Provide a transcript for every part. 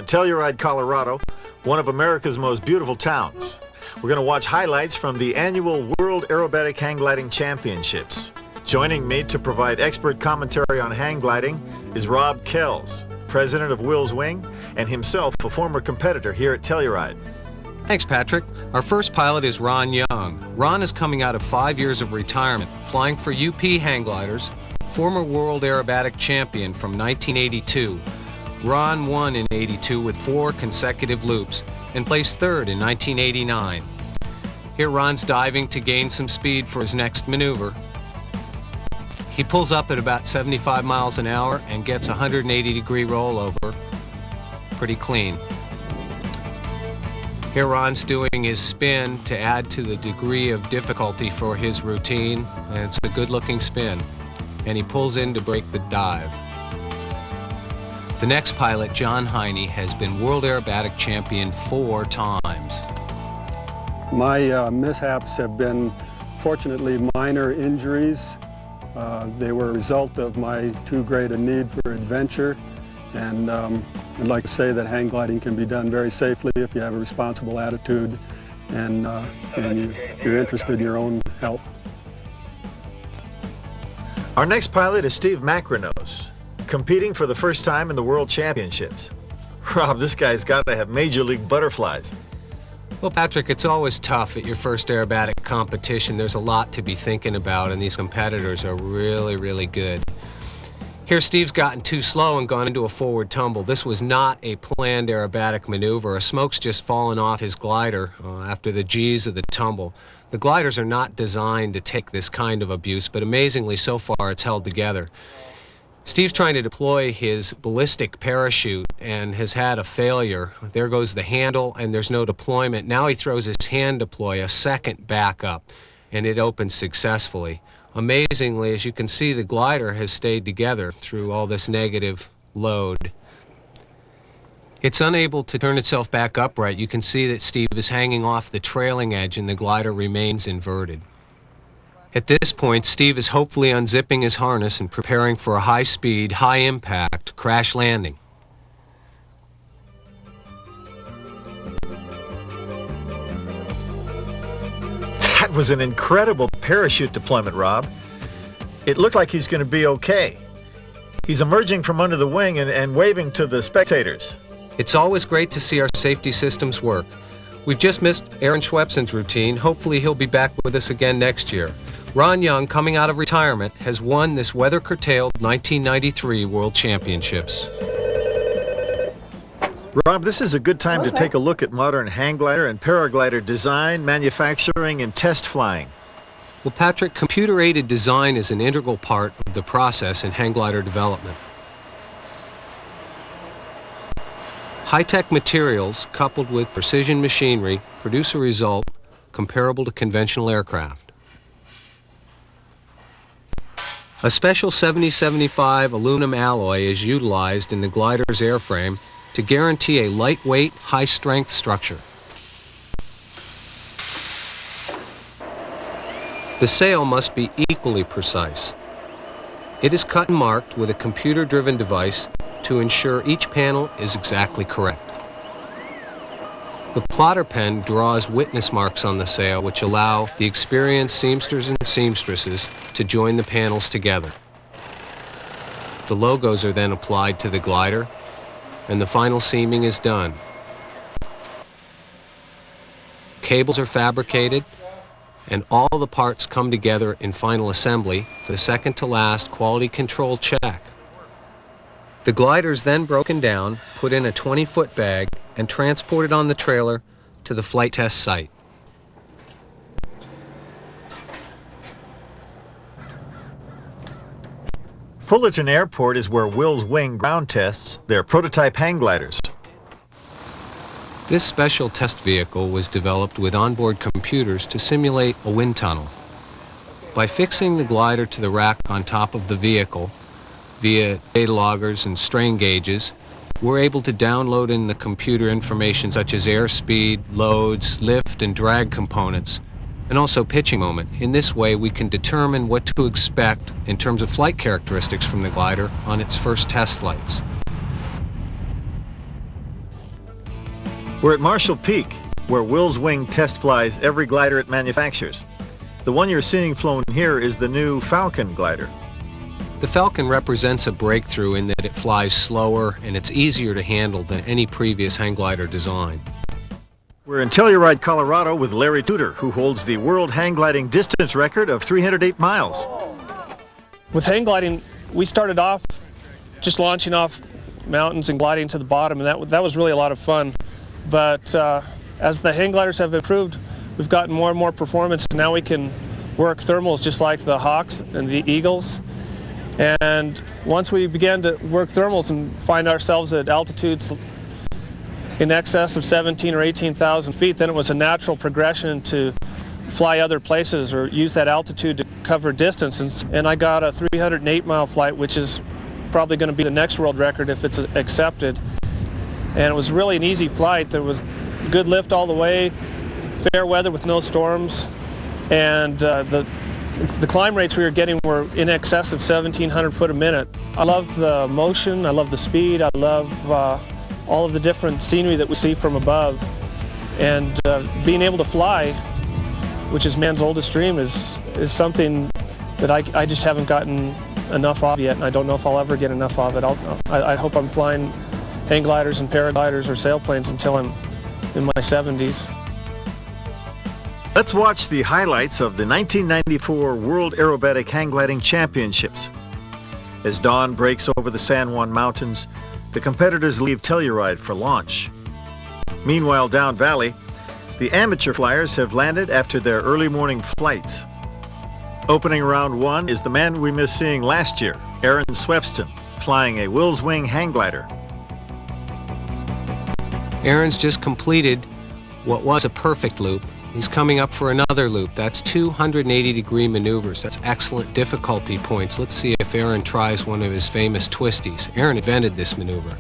in Telluride, Colorado, one of America's most beautiful towns. We're going to watch highlights from the annual World Aerobatic Hang Gliding Championships. Joining me to provide expert commentary on hang gliding is Rob Kells, president of Will's Wing, and himself a former competitor here at Telluride. Thanks, Patrick. Our first pilot is Ron Young. Ron is coming out of 5 years of retirement, flying for UP hang gliders, former world aerobatic champion from 1982. Ron won in '82 with 4 consecutive loops and placed third in 1989. Here Ron's diving to gain some speed for his next maneuver. He pulls up at about 75 miles an hour and gets a 180-degree rollover. Pretty clean. Here Ron's doing his spin to add to the degree of difficulty for his routine, and it's a good-looking spin. And he pulls in to break the dive. The next pilot, John Heine, has been world aerobatic champion 4 times. My mishaps have been, fortunately, minor injuries. They were a result of my too great a need for adventure. And I'd like to say that hang gliding can be done very safely if you have a responsible attitude and you're interested in your own health. Our next pilot is Steve Macronos, competing for the first time in the World Championships. Rob, this guy's got to have Major League butterflies. Well, Patrick, it's always tough at your first aerobatic competition. There's a lot to be thinking about, and these competitors are really, really good. Here, Steve's gotten too slow and gone into a forward tumble. This was not a planned aerobatic maneuver. A smoke's just fallen off his glider after the G's of the tumble. The gliders are not designed to take this kind of abuse, but amazingly, so far, it's held together. Steve's trying to deploy his ballistic parachute and has had a failure. There goes the handle, and there's no deployment. Now he throws his hand deploy, a second back up, and it opens successfully. Amazingly, as you can see, the glider has stayed together through all this negative load. It's unable to turn itself back upright. You can see that Steve is hanging off the trailing edge and the glider remains inverted. At this point, Steve is hopefully unzipping his harness and preparing for a high-speed, high-impact crash landing. That was an incredible parachute deployment, Rob. It looked like he's going to be okay. He's emerging from under the wing and waving to the spectators. It's always great to see our safety systems work. We've just missed Aaron Schwepson's routine. Hopefully he'll be back with us again next year. Ron Young, coming out of retirement, has won this weather-curtailed 1993 World Championships. Rob, this is a good time to take a look at modern hang glider and paraglider design, manufacturing, and test flying. Well, Patrick, computer-aided design is an integral part of the process in hang glider development. High-tech materials coupled with precision machinery produce a result comparable to conventional aircraft. A special 7075 aluminum alloy is utilized in the glider's airframe to guarantee a lightweight, high-strength structure. The sail must be equally precise. It is cut and marked with a computer-driven device to ensure each panel is exactly correct. The plotter pen draws witness marks on the sail which allow the experienced seamsters and seamstresses to join the panels together. The logos are then applied to the glider, and the final seaming is done. Cables are fabricated, and all the parts come together in final assembly for the second-to-last quality control check. The glider is then broken down, put in a 20-foot bag, and transported on the trailer to the flight test site. Fullerton Airport is where Will's Wing ground tests their prototype hang gliders. This special test vehicle was developed with onboard computers to simulate a wind tunnel. By fixing the glider to the rack on top of the vehicle via data loggers and strain gauges, we're able to download in the computer information such as airspeed, loads, lift and drag components, and also pitching moment. In this way, we can determine what to expect in terms of flight characteristics from the glider on its first test flights. We're at Marshall Peak, where Will's Wing test flies every glider it manufactures. The one you're seeing flown here is the new Falcon glider. The Falcon represents a breakthrough in that it flies slower and it's easier to handle than any previous hang glider design. We're in Telluride, Colorado with Larry Tudor, who holds the world hang gliding distance record of 308 miles. With hang gliding, we started off just launching off mountains and gliding to the bottom, and that was really a lot of fun. But as the hang gliders have improved, we've gotten more and more performance. Now we can work thermals just like the Hawks and the Eagles. And once we began to work thermals and find ourselves at altitudes in excess of 17 or 18,000 feet, then it was a natural progression to fly other places or use that altitude to cover distance. And I got a 308-mile flight, which is probably going to be the next world record if it's accepted. And it was really an easy flight. There was good lift all the way, fair weather with no storms, and the climb rates we were getting were in excess of 1,700 foot a minute. I love the motion, I love the speed, I love all of the different scenery that we see from above. And being able to fly, which is man's oldest dream, is something that I just haven't gotten enough of yet, and I don't know if I'll ever get enough of it. I hope I'm flying hang gliders and paragliders or sailplanes until I'm in my 70s. Let's watch the highlights of the 1994 World Aerobatic Hang Gliding Championships. As dawn breaks over the San Juan Mountains, the competitors leave Telluride for launch. Meanwhile, down valley, the amateur flyers have landed after their early morning flights. Opening round one is the man we missed seeing last year, Aaron Swepston, flying a Will's Wing hang glider. Aaron's just completed what was a perfect loop. He's coming up for another loop. That's 280-degree maneuvers. That's excellent difficulty points. Let's see if Aaron tries one of his famous twisties. Aaron invented this maneuver.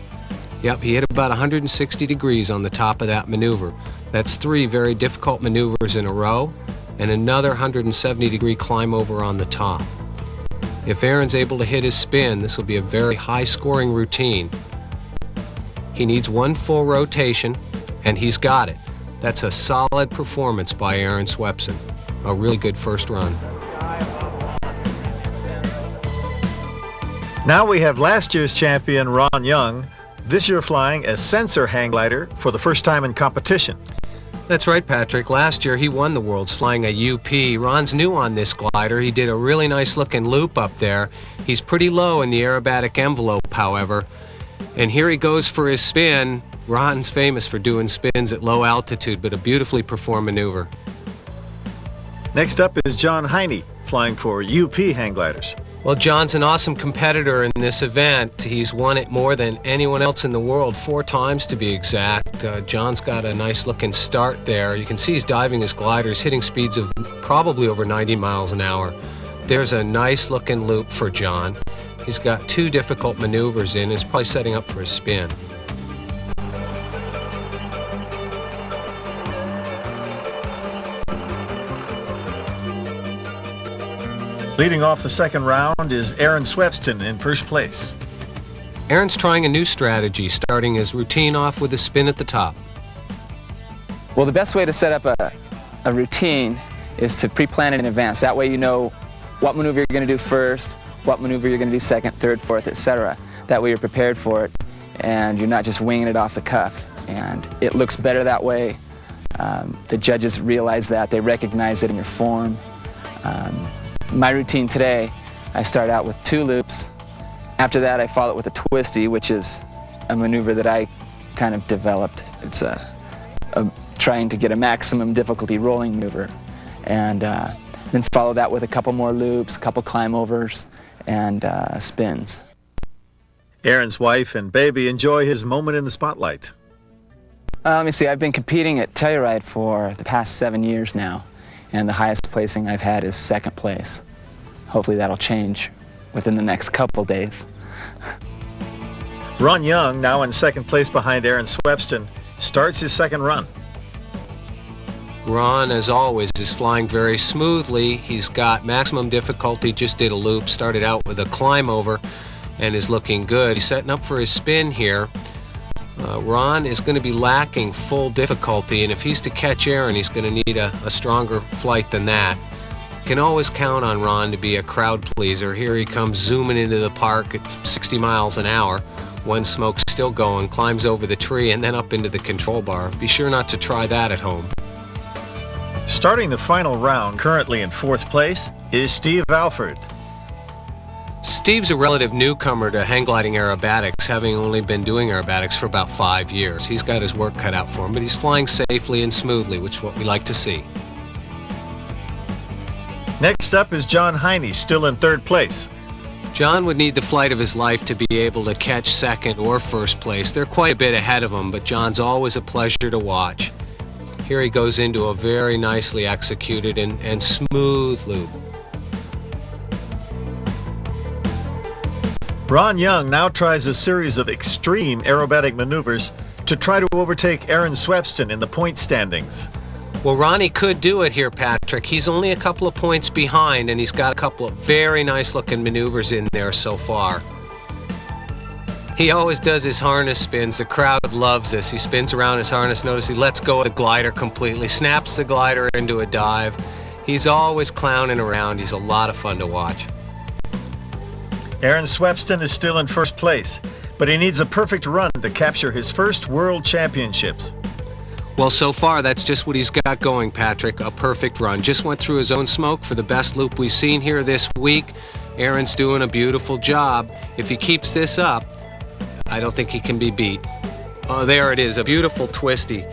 Yep, he hit about 160 degrees on the top of that maneuver. That's 3 very difficult maneuvers in a row and another 170-degree climb over on the top. If Aaron's able to hit his spin, this will be a very high-scoring routine. He needs one full rotation, and he's got it. That's a solid performance by Aaron Swepson. A really good first run. Now we have last year's champion, Ron Young, this year flying a sensor hang glider for the first time in competition. That's right, Patrick. Last year he won the Worlds flying a UP. Ron's new on this glider. He did a really nice looking loop up there. He's pretty low in the aerobatic envelope, however. And here he goes for his spin. Ron's famous for doing spins at low altitude, but a beautifully performed maneuver. Next up is John Heine, flying for UP hang gliders. Well, John's an awesome competitor in this event. He's won it more than anyone else in the world, 4 times to be exact. John's got a nice looking start there. You can see he's diving his gliders, hitting speeds of probably over 90 miles an hour. There's a nice looking loop for John. He's got 2 difficult maneuvers in. He's probably setting up for a spin. Leading off the second round is Aaron Swepston in first place. Aaron's trying a new strategy, starting his routine off with a spin at the top. Well, the best way to set up a routine is to pre-plan it in advance. That way you know what maneuver you're going to do first, what maneuver you're going to do second, third, fourth, etc. That way you're prepared for it, and you're not just winging it off the cuff. And it looks better that way. The judges realize that. They recognize it in your form. My routine today, I start out with 2 loops. After that, I follow it with a twisty, which is a maneuver that I kind of developed. It's trying to get a maximum difficulty rolling maneuver. And then follow that with a couple more loops, a couple climb overs, and spins. Aaron's wife and baby enjoy his moment in the spotlight. Let me see, I've been competing at Telluride for the past 7 years now. And the highest placing I've had is 2nd place. Hopefully that'll change within the next couple days. Ron Young, now in 2nd place behind Aaron Swepston, starts his 2nd run. Ron, as always, is flying very smoothly. He's got maximum difficulty, just did a loop, started out with a climb over, and is looking good. He's setting up for his spin here. Ron is going to be lacking full difficulty, and if he's to catch Aaron, he's going to need a stronger flight than that. Can always count on Ron to be a crowd pleaser. Here he comes zooming into the park at 60 miles an hour. One smoke's still going, climbs over the tree and then up into the control bar. Be sure not to try that at home. Starting the final round, currently in 4th place, is Steve Alford. Steve's a relative newcomer to hang gliding aerobatics, having only been doing aerobatics for about 5 years. He's got his work cut out for him, but he's flying safely and smoothly, which is what we like to see. Next up is John Heine, still in 3rd place. John would need the flight of his life to be able to catch 2nd or 1st place. They're quite a bit ahead of him, but John's always a pleasure to watch. Here he goes into a very nicely executed and smooth loop. Ron Young now tries a series of extreme aerobatic maneuvers to try to overtake Aaron Swepston in the point standings. Well, Ronnie could do it here, Patrick. He's only a couple of points behind, and he's got a couple of very nice-looking maneuvers in there so far. He always does his harness spins. The crowd loves this. He spins around his harness. Notice he lets go of the glider completely, snaps the glider into a dive. He's always clowning around. He's a lot of fun to watch. Aaron Swepston is still in 1st place, but he needs a perfect run to capture his first World Championships. Well, so far, that's just what he's got going, Patrick, a perfect run. Just went through his own smoke for the best loop we've seen here this week. Aaron's doing a beautiful job. If he keeps this up, I don't think he can be beat. Oh, there it is, a beautiful twisty.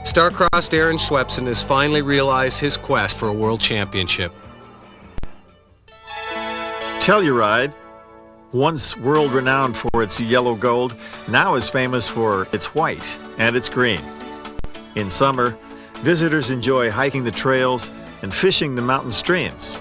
Star-crossed Aaron Swepston has finally realized his quest for a world championship. Telluride, once world-renowned for its yellow gold, now is famous for its white and its green. In summer, visitors enjoy hiking the trails and fishing the mountain streams.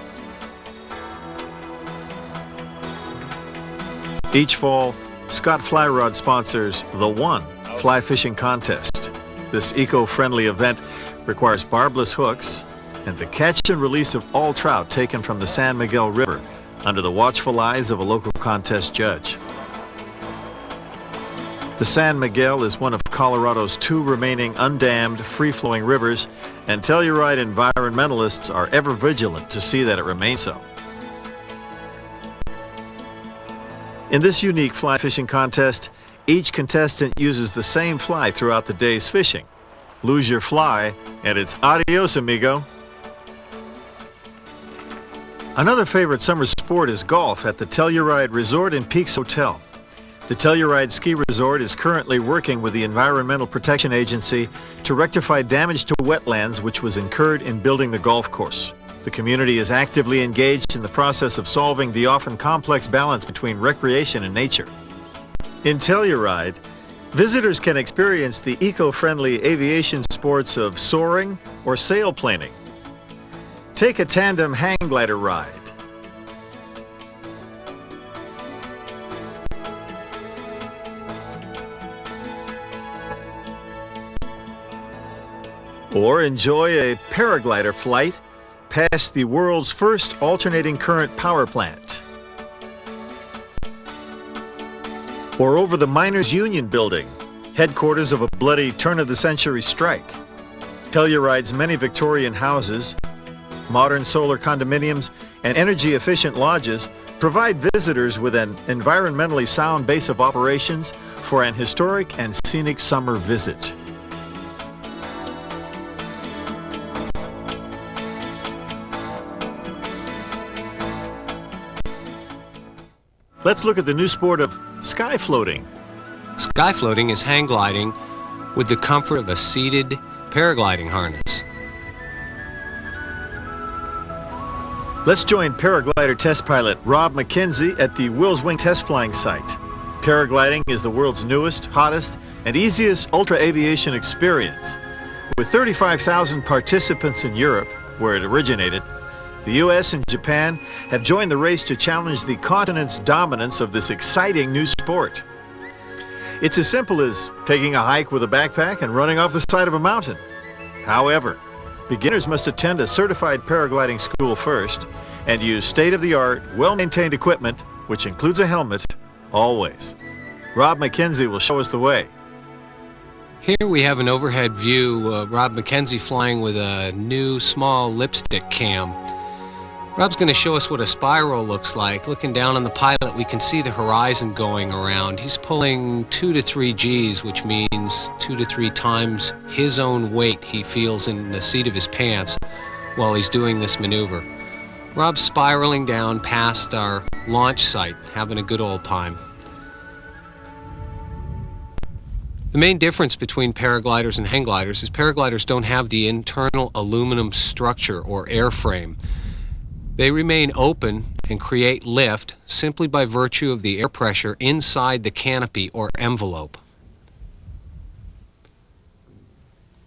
Each fall, Scott Fly Rod sponsors the One Fly Fishing Contest. This eco-friendly event requires barbless hooks and the catch and release of all trout taken from the San Miguel River under the watchful eyes of a local contest judge. The San Miguel is one of Colorado's 2 remaining undammed, free-flowing rivers, and Telluride environmentalists are ever vigilant to see that it remains so. In this unique fly fishing contest, each contestant uses the same fly throughout the day's fishing. Lose your fly, and it's adios, amigo. Another favorite summer sport is golf at the Telluride Resort and Peaks Hotel. The Telluride Ski Resort is currently working with the Environmental Protection Agency to rectify damage to wetlands which was incurred in building the golf course. The community is actively engaged in the process of solving the often complex balance between recreation and nature. In Telluride, visitors can experience the eco-friendly aviation sports of soaring or sailplaning. Take a tandem hang glider ride. Or enjoy a paraglider flight past the world's first alternating current power plant. Or over the Miners' Union Building, headquarters of a bloody turn-of-the-century strike. Telluride's many Victorian houses, modern solar condominiums, and energy-efficient lodges provide visitors with an environmentally sound base of operations for an historic and scenic summer visit. Let's look at the new sport of sky floating. Sky floating is hang gliding with the comfort of a seated paragliding harness. Let's join paraglider test pilot Rob McKenzie at the Wills Wing test flying site. Paragliding is the world's newest, hottest, and easiest ultra-aviation experience. With 35,000 participants in Europe, where it originated, the U.S. and Japan have joined the race to challenge the continent's dominance of this exciting new sport. It's as simple as taking a hike with a backpack and running off the side of a mountain. However, beginners must attend a certified paragliding school first and use state-of-the-art, well-maintained equipment, which includes a helmet, always. Rob McKenzie will show us the way. Here we have an overhead view, Rob McKenzie flying with a new small lipstick cam. Rob's going to show us what a spiral looks like. Looking down on the pilot, we can see the horizon going around. He's pulling 2 to 3 Gs, which means 2 to 3 times his own weight he feels in the seat of his pants while he's doing this maneuver. Rob's spiraling down past our launch site, having a good old time. The main difference between paragliders and hang gliders is paragliders don't have the internal aluminum structure or airframe. They remain open and create lift simply by virtue of the air pressure inside the canopy or envelope.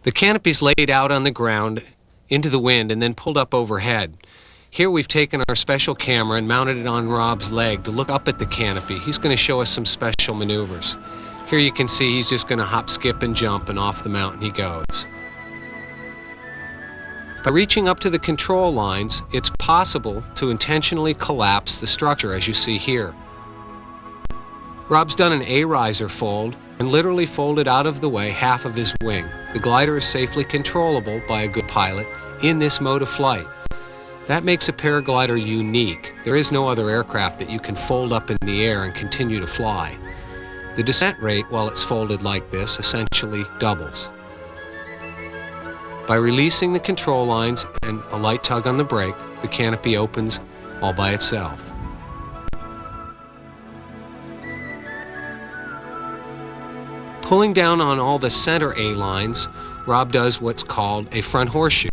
The canopy is laid out on the ground into the wind and then pulled up overhead. Here we've taken our special camera and mounted it on Rob's leg to look up at the canopy. He's going to show us some special maneuvers. Here you can see he's just going to hop, skip, and jump, and off the mountain he goes. By reaching up to the control lines, it's possible to intentionally collapse the structure, as you see here. Rob's done an A-riser fold and literally folded out of the way half of his wing. The glider is safely controllable by a good pilot in this mode of flight. That makes a paraglider unique. There is no other aircraft that you can fold up in the air and continue to fly. The descent rate, while it's folded like this, essentially doubles. By releasing the control lines and a light tug on the brake, the canopy opens all by itself. Pulling down on all the center A lines, Rob does what's called a front horseshoe.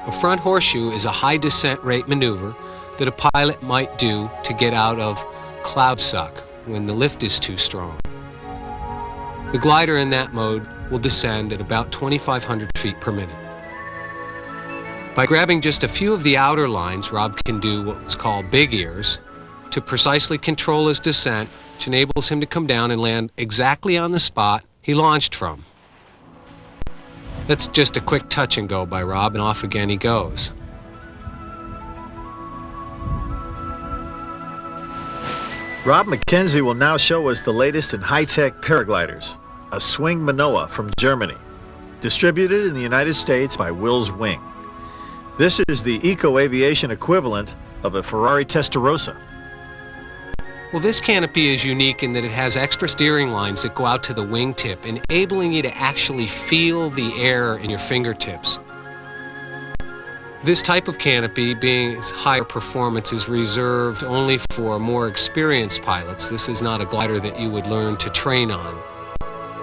A front horseshoe is a high descent rate maneuver that a pilot might do to get out of cloud suck when the lift is too strong. The glider in that mode will descend at about 2,500 feet per minute. By grabbing just a few of the outer lines, Rob can do what's called big ears to precisely control his descent, which enables him to come down and land exactly on the spot he launched from. That's just a quick touch and go by Rob, and off again he goes. Rob McKenzie will now show us the latest in high-tech paragliders, a Swing Manoa from Germany, distributed in the United States by Will's Wing. This is the eco-aviation equivalent of a Ferrari Testarossa. Well, this canopy is unique in that it has extra steering lines that go out to the wingtip, enabling you to actually feel the air in your fingertips. This type of canopy, being its higher performance, is reserved only for more experienced pilots. This is not a glider that you would learn to train on.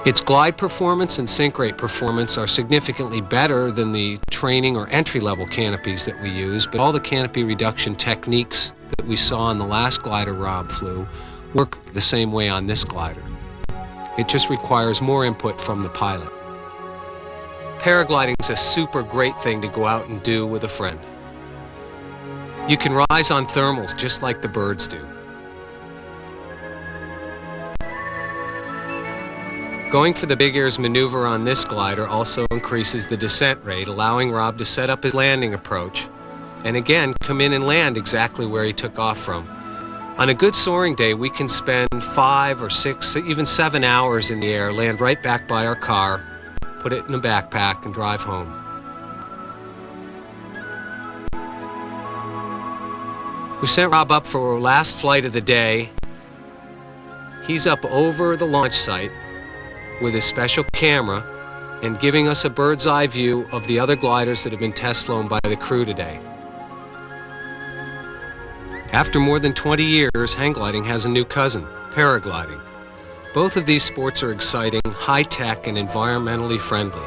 Its glide performance and sink rate performance are significantly better than the training or entry-level canopies that we use, but all the canopy reduction techniques that we saw on the last glider Rob flew work the same way on this glider. It just requires more input from the pilot. Paragliding is a super great thing to go out and do with a friend. You can rise on thermals just like the birds do. Going for the big ears maneuver on this glider also increases the descent rate, allowing Rob to set up his landing approach and again come in and land exactly where he took off from. On a good soaring day, we can spend 5 or 6, even 7 hours in the air, land right back by our car, put it in a backpack, and drive home. We sent Rob up for our last flight of the day. He's up over the launch site with his special camera and giving us a bird's eye view of the other gliders that have been test flown by the crew today. After more than 20 years, hang gliding has a new cousin, paragliding. Both of these sports are exciting, high-tech, and environmentally friendly.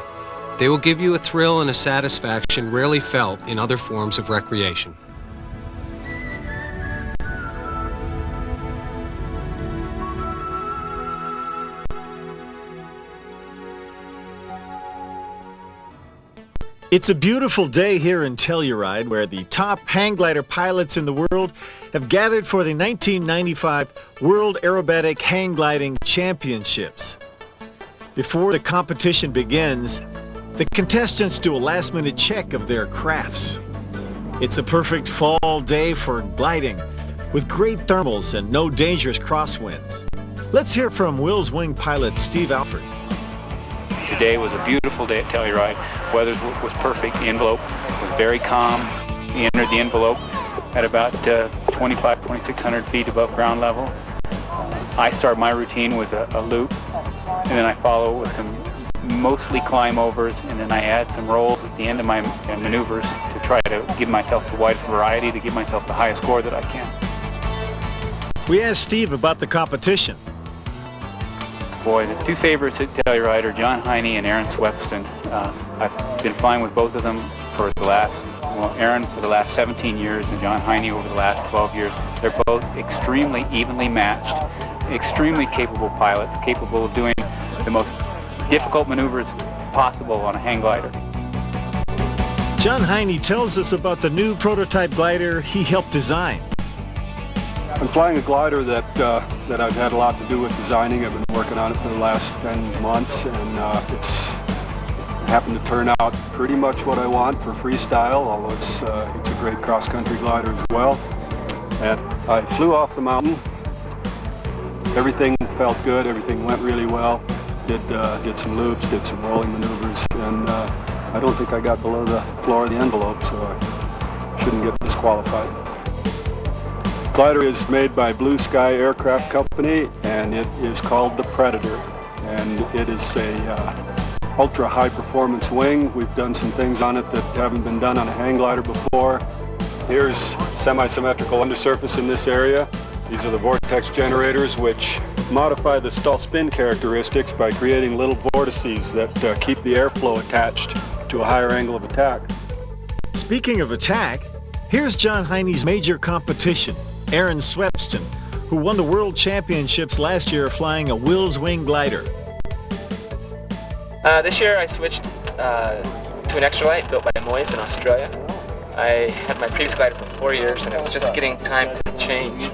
They will give you a thrill and a satisfaction rarely felt in other forms of recreation. It's a beautiful day here in Telluride, where the top hang glider pilots in the world have gathered for the 1995 World Aerobatic Hang Gliding Championships. Before the competition begins, the contestants do a last-minute check of their crafts. It's a perfect fall day for gliding, with great thermals and no dangerous crosswinds. Let's hear from Will's Wing pilot Steve Alford. Today was a beautiful day at Telluride. Weather was perfect. The envelope was very calm. We entered the envelope at about 2,600 feet above ground level. I start my routine with a loop, and then I follow with some mostly climb overs, and then I add some rolls at the end of my maneuvers to try to give myself the widest variety, to give myself the highest score that I can. We asked Steve about the competition. Boy, the two favorites at Telluride are John Heine and Aaron Swepston. I've been flying with both of them for the last, well, Aaron for the last 17 years and John Heine over the last 12 years. They're both extremely evenly matched, extremely capable pilots, capable of doing the most difficult maneuvers possible on a hang glider. John Heine tells us about the new prototype glider he helped design. I'm flying a glider that I've had a lot to do with designing. I've been working on it for the last 10 months, and it's happened to turn out pretty much what I want for freestyle, although it's a great cross-country glider as well. And I flew off the mountain. Everything felt good, everything went really well. Did some loops, did some rolling maneuvers, and I don't think I got below the floor of the envelope, so I shouldn't get disqualified. The glider is made by Blue Sky Aircraft Company, and it is called the Predator, and it is a ultra high performance wing. We've done some things on it that haven't been done on a hang glider before. Here's semi-symmetrical undersurface in this area. These are the vortex generators, which modify the stall spin characteristics by creating little vortices that keep the airflow attached to a higher angle of attack. Speaking of attack, here's John Heine's major competition, Aaron Swepston, who won the World Championships last year flying a Wills Wing glider. This year I switched to an extralight built by Moyes in Australia. I had my previous glider for 4 years, and it was just getting time to change.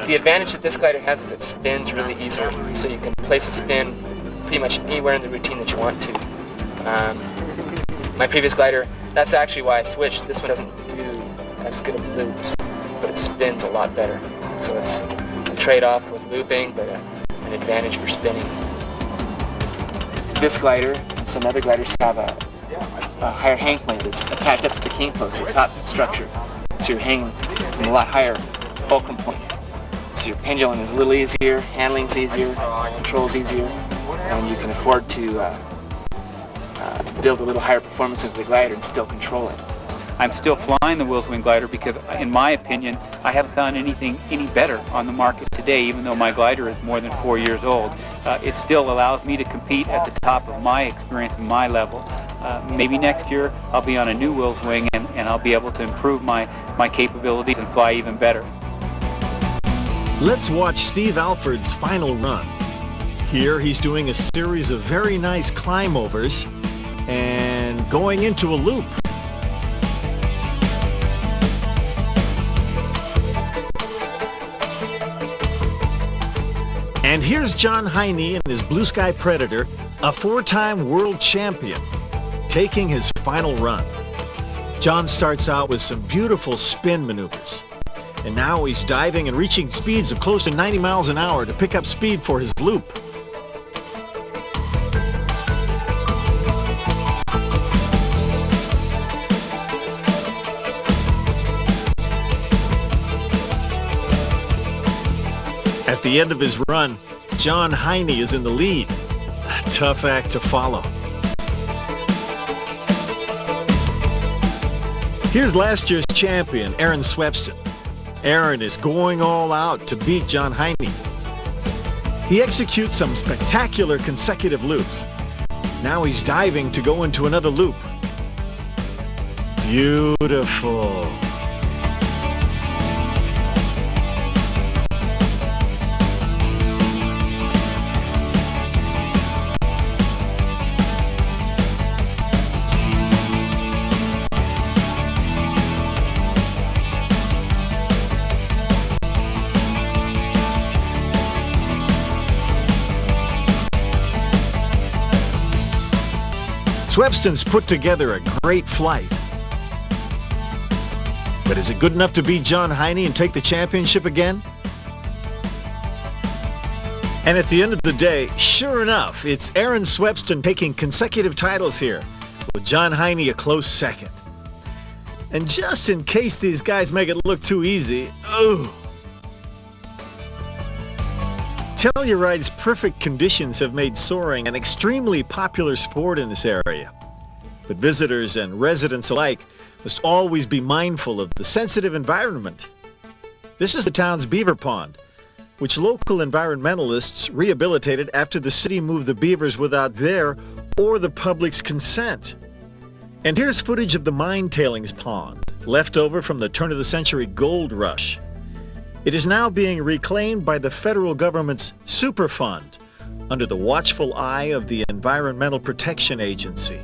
The advantage that this glider has is it spins really easily, so you can place a spin pretty much anywhere in the routine that you want to. My previous glider, that's actually why I switched. This one doesn't do as good of loops, but it spins a lot better. So it's a trade-off with looping, but an advantage for spinning. This glider and some other gliders have a higher hang plane that's attached up to the king post, the top structure. So you're hanging from a lot higher fulcrum point. So your pendulum is a little easier, handling's easier, control's easier, and you can afford to build a little higher performance into the glider and still control it. I'm still flying the Wills Wing glider because, in my opinion, I haven't found anything any better on the market today, even though my glider is more than 4 years old. It still allows me to compete at the top of my experience and my level. Maybe next year I'll be on a new Wills Wing and I'll be able to improve my capabilities and fly even better. Let's watch Steve Alford's final run. Here he's doing a series of very nice climb overs and going into a loop. And here's John Heine and his Blue Sky Predator, a 4-time world champion, taking his final run. John starts out with some beautiful spin maneuvers. And now he's diving and reaching speeds of close to 90 miles an hour to pick up speed for his loop. At the end of his run, John Heine is in the lead. A tough act to follow. Here's last year's champion, Aaron Swepston. Aaron is going all out to beat John Heine. He executes some spectacular consecutive loops. Now he's diving to go into another loop. Beautiful. Swepston's put together a great flight. But is it good enough to beat John Heine and take the championship again? And at the end of the day, sure enough, it's Aaron Swepston taking consecutive titles here, with John Heine a close second. And just in case these guys make it look too easy, Telluride's perfect conditions have made soaring an extremely popular sport in this area. But visitors and residents alike must always be mindful of the sensitive environment. This is the town's beaver pond, which local environmentalists rehabilitated after the city moved the beavers without their or the public's consent. And here's footage of the mine tailings pond, left over from the turn-of-the-century gold rush. It is now being reclaimed by the federal government's Superfund, under the watchful eye of the Environmental Protection Agency.